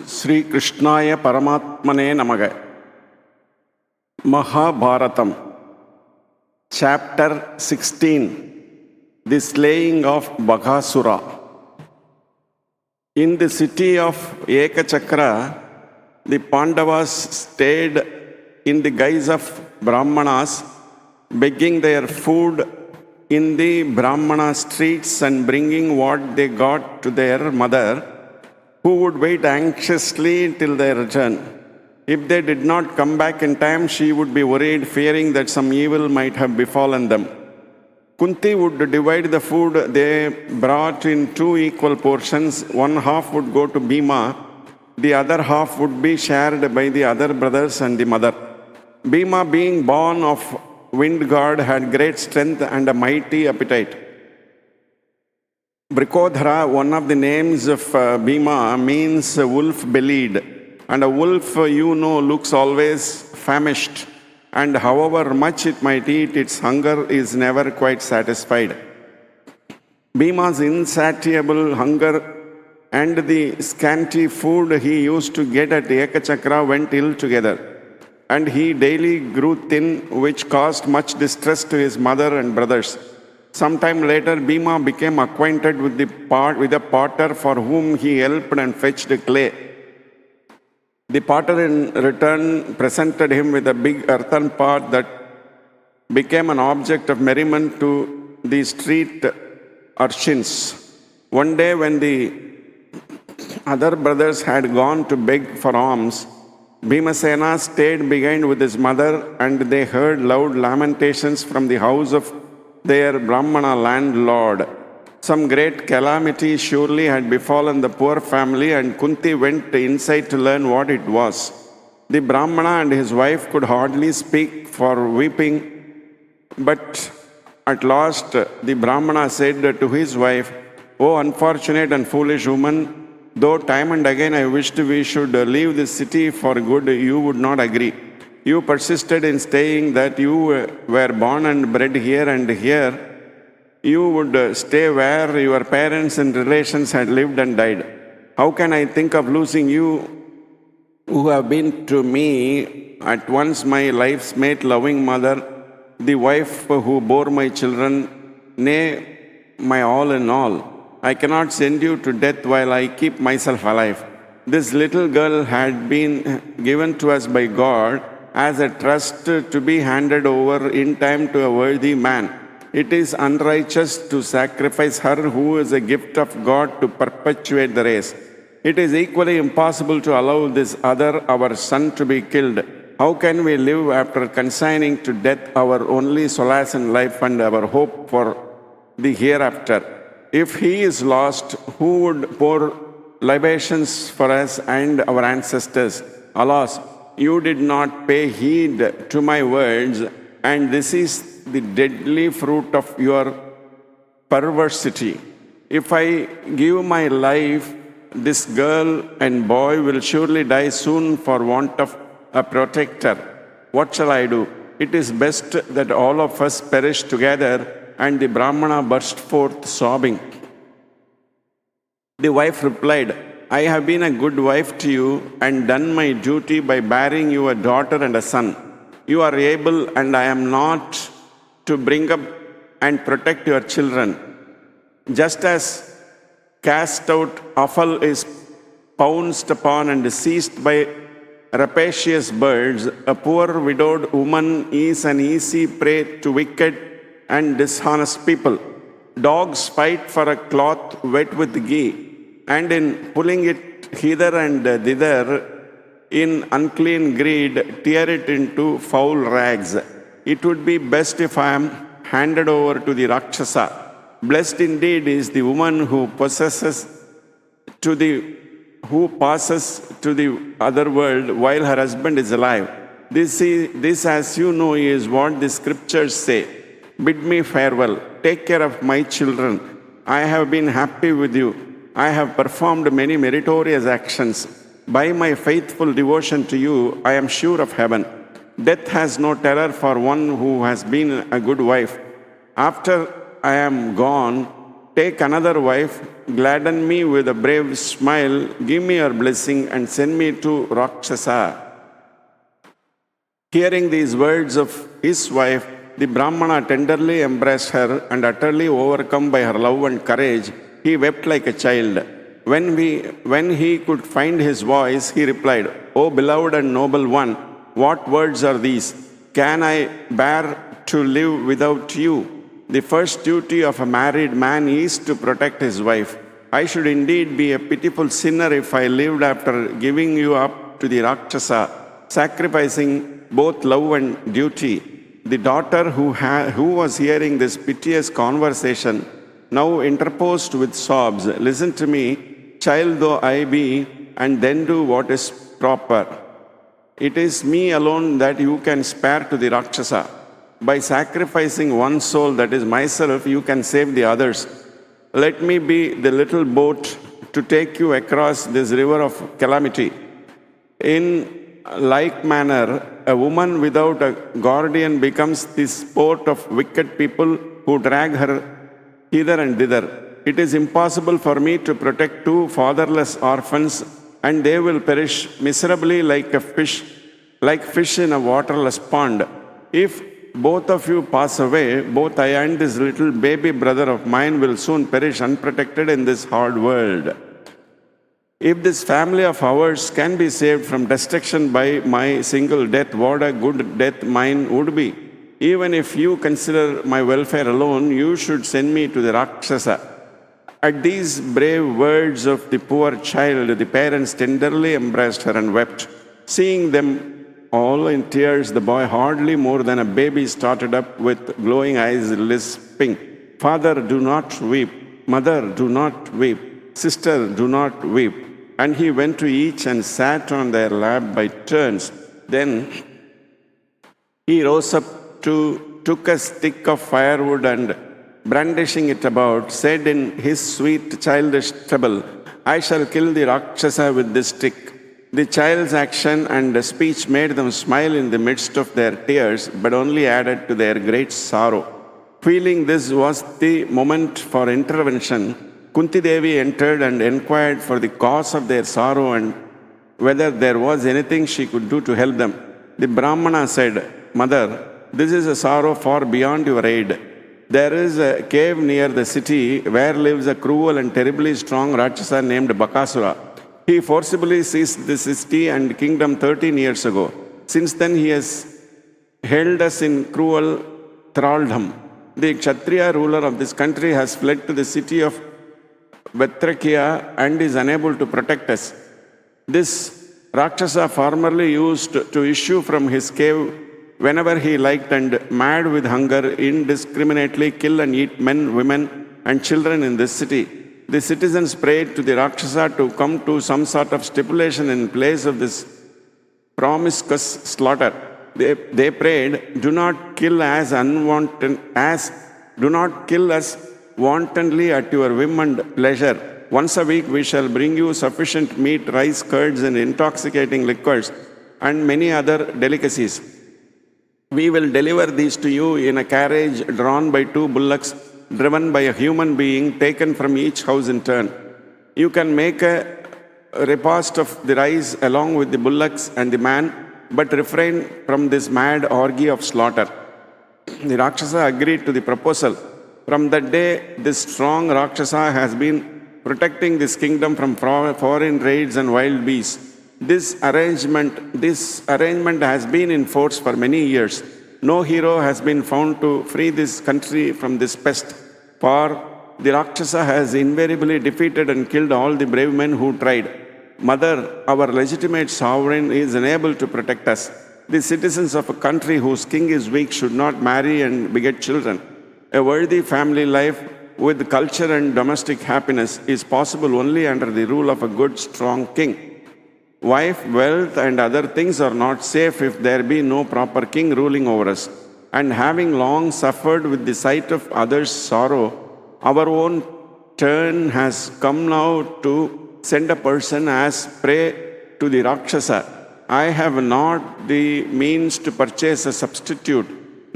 Sri Krishnaya Paramatmane Namaga. Mahabharatham, Chapter 16, The Slaying of Bakasura. In the city of Ekachakra, the Pandavas stayed in the guise of Brahmanas, begging their food in the Brahmana streets and bringing what they got to their mother, who would wait anxiously till their return. If they did not come back in time, she would be worried, fearing that some evil might have befallen them. Kunti would divide the food they brought in two equal portions. One half would go to Bhima, the other half would be shared by the other brothers and the mother. Bhima, being born of wind god, had great strength and a mighty appetite. Brikodhara, one of the names of Bhima, means wolf-bellied. And a wolf, looks always famished. And however much it might eat, its hunger is never quite satisfied. Bhima's insatiable hunger and the scanty food he used to get at Ekachakra went ill together. And he daily grew thin, which caused much distress to his mother and brothers. Sometime later, Bhima became acquainted with a potter for whom he helped and fetched clay. The potter in return presented him with a big earthen pot that became an object of merriment to the street urchins. One day when the other brothers had gone to beg for alms, Bhimasena stayed behind with his mother, and they heard loud lamentations from the house of their Brahmana landlord. Some great calamity surely had befallen the poor family, and Kunti went inside to learn what it was. The Brahmana and his wife could hardly speak for weeping, but at last the Brahmana said to his wife, "O unfortunate and foolish woman, though time and again I wished we should leave this city for good, you would not agree. You persisted in staying that you were born and bred here, and here you would stay where your parents and relations had lived and died. How can I think of losing you, who have been to me at once my life's mate, loving mother, the wife who bore my children, nay, my all in all? I cannot send you to death while I keep myself alive. This little girl had been given to us by God as a trust to be handed over in time to a worthy man. It is unrighteous to sacrifice her who is a gift of God to perpetuate the race. It is equally impossible to allow this other, our son, to be killed. How can we live after consigning to death our only solace in life and our hope for the hereafter? If he is lost, who would pour libations for us and our ancestors? Alas, you did not pay heed to my words, and this is the deadly fruit of your perversity. If I give my life, this girl and boy will surely die soon for want of a protector. What shall I do? It is best that all of us perish together." And the Brahmana burst forth sobbing. The wife replied, "I have been a good wife to you and done my duty by bearing you a daughter and a son. You are able, and I am not, to bring up and protect your children. Just as cast out offal is pounced upon and seized by rapacious birds, a poor widowed woman is an easy prey to wicked and dishonest people. Dogs fight for a cloth wet with ghee, and in pulling it hither and thither, in unclean greed, tear it into foul rags. It would be best if I am handed over to the Rakshasa. Blessed indeed is the woman who passes to the other world while her husband is alive. This, as you know, is what the scriptures say. Bid me farewell. Take care of my children. I have been happy with you. I have performed many meritorious actions. By my faithful devotion to you, I am sure of heaven. Death has no terror for one who has been a good wife. After I am gone, Take another wife, gladden me with a brave smile, give me your blessing and send me to Rakshasa. Hearing these words of his wife, the Brahmana tenderly embraced her and utterly overcome by her love and courage, he wept like a child. When he could find his voice, he replied, "O beloved and noble one, what words are these? Can I bear to live without you? The first duty of a married man is to protect his wife. I should indeed be a pitiful sinner if I lived after giving you up to the Rakshasa, sacrificing both love and duty." The daughter who was hearing this piteous conversation now interposed with sobs, "Listen to me, child though I be, and then do what is proper. It is me alone that you can spare to the Rakshasa. By sacrificing one soul, that is myself, you can save the others. Let me be the little boat to take you across this river of calamity." In like manner, a woman without a guardian becomes the sport of wicked people who drag her hither and thither. It is impossible for me to protect two fatherless orphans, and they will perish miserably like fish in a waterless pond. If both of you pass away, both I and this little baby brother of mine will soon perish unprotected in this hard world. If this family of ours can be saved from destruction by my single death, what a good death mine would be. Even if you consider my welfare alone, you should send me to the Rakshasa. At these brave words of the poor child, the parents tenderly embraced her and wept. Seeing them all in tears, the boy, hardly more than a baby, started up with glowing eyes, lisping, "Father, do not weep. Mother, do not weep. Sister, do not weep." And he went to each and sat on their lap by turns. Then he rose up, took a stick of firewood and, brandishing it about, said in his sweet childish treble, "I shall kill the Rakshasa with this stick." The child's action and speech made them smile in the midst of their tears, but only added to their great sorrow. Feeling this was the moment for intervention, Kunti Devi entered and inquired for the cause of their sorrow and whether there was anything she could do to help them. The Brahmana said, "Mother, this is a sorrow far beyond your aid. There is a cave near the city where lives a cruel and terribly strong Rakshasa named Bakasura. He forcibly seized the city and kingdom 13 years ago. Since then he has held us in cruel thraldom. The Kshatriya ruler of this country has fled to the city of Vetrakia and is unable to protect us. This Rakshasa formerly used to issue from his cave whenever he liked and, mad with hunger, indiscriminately kill and eat men, women and children in this city. The citizens prayed to the Rakshasa to come to some sort of stipulation in place of this promiscuous slaughter. They prayed, "Do not kill do not kill us wantonly at your whim and pleasure. Once a week we shall bring you sufficient meat, rice, curds and intoxicating liquors and many other delicacies. We will deliver these to you in a carriage drawn by 2 bullocks, driven by a human being, taken from each house in turn. You can make a repast of the rice along with the bullocks and the man, but refrain from this mad orgy of slaughter." The Rakshasa agreed to the proposal. From that day, this strong Rakshasa has been protecting this kingdom from foreign raids and wild beasts. This arrangement has been in force for many years. No hero has been found to free this country from this pest, for the Rakshasa has invariably defeated and killed all the brave men who tried. Mother, our legitimate sovereign is unable to protect us. The citizens of a country whose king is weak should not marry and beget children. A worthy family life with culture and domestic happiness is possible only under the rule of a good, strong king. Wife, wealth, and other things are not safe if there be no proper king ruling over us. And having long suffered with the sight of others' sorrow, our own turn has come now to send a person as prey to the Rakshasa. I have not the means to purchase a substitute.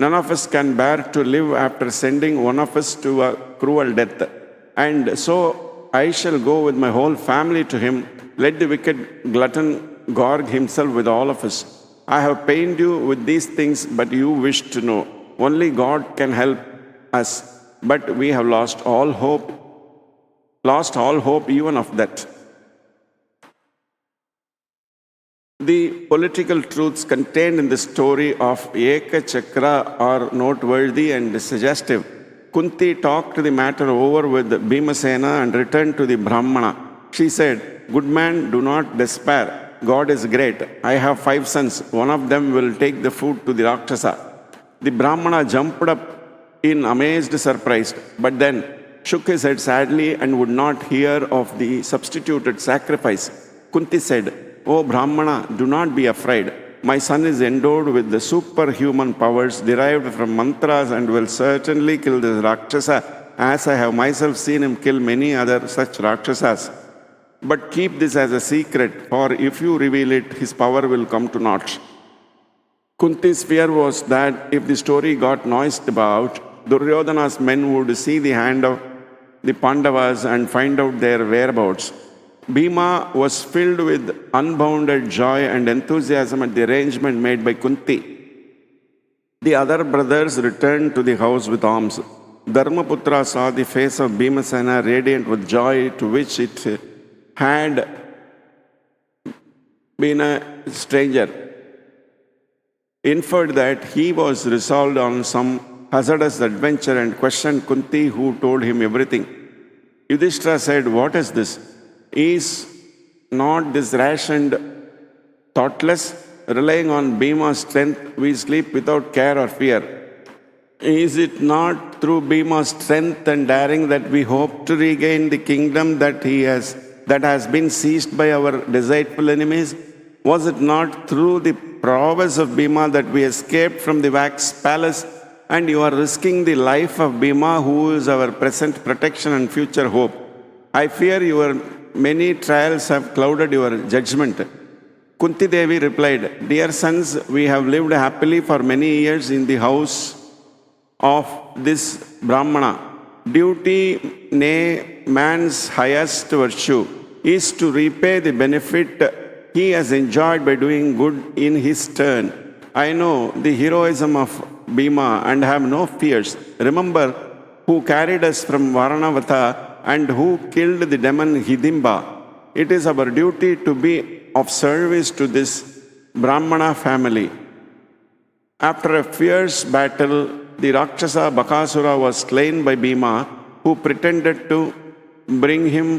None of us can bear to live after sending one of us to a cruel death. And so I shall go with my whole family to him. Let the wicked glutton gorge himself with all of us. I have pained you with these things, but you wish to know. Only God can help us, but we have lost all hope even of that. The political truths contained in the story of Eka Chakra are noteworthy and suggestive. Kunti talked the matter over with Bhimasena and returned to the Brahmana. She said, "Good man, do not despair. God is great. I have 5 sons. One of them will take the food to the Rakshasa." The Brahmana jumped up in amazed surprise, but then shook his head sadly and would not hear of the substituted sacrifice. Kunti said, "O Brahmana, do not be afraid. My son is endowed with the superhuman powers derived from mantras and will certainly kill this Rakshasa, as I have myself seen him kill many other such Rakshasas. But keep this as a secret, for if you reveal it, his power will come to naught." Kunti's fear was that if the story got noised about, Duryodhana's men would see the hand of the Pandavas and find out their whereabouts. Bhima was filled with unbounded joy and enthusiasm at the arrangement made by Kunti. The other brothers returned to the house with arms. Dharmaputra saw the face of Bhimasena radiant with joy, to which it had been a stranger. Inferred that he was resolved on some hazardous adventure and questioned Kunti, who told him everything. Yudhishthira said, "What is this? Is not this rash and thoughtless? Relying on Bhima's strength, we sleep without care or fear. Is it not through Bhima's strength and daring that we hope to regain the kingdom that has been seized by our deceitful enemies? Was it not through the prowess of Bhima that we escaped from the wax palace? And you are risking the life of Bhima, who is our present protection and future hope. I fear your many trials have clouded your judgment." Kunti Devi replied, "Dear sons, we have lived happily for many years in the house of this Brahmana. Duty, nay, man's highest virtue, is to repay the benefit he has enjoyed by doing good in his turn. I know the heroism of Bhima and have no fears. Remember who carried us from Varanavata and who killed the demon Hidimba. It is our duty to be of service to this Brahmana family." After a fierce battle, the Rakshasa Bakasura was slain by Bhima, who pretended to bring him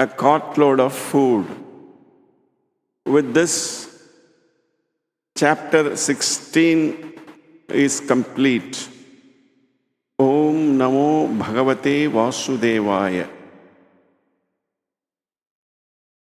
a cartload of food. With this, chapter 16 is complete. Om Namo Bhagavate Vasudevaya.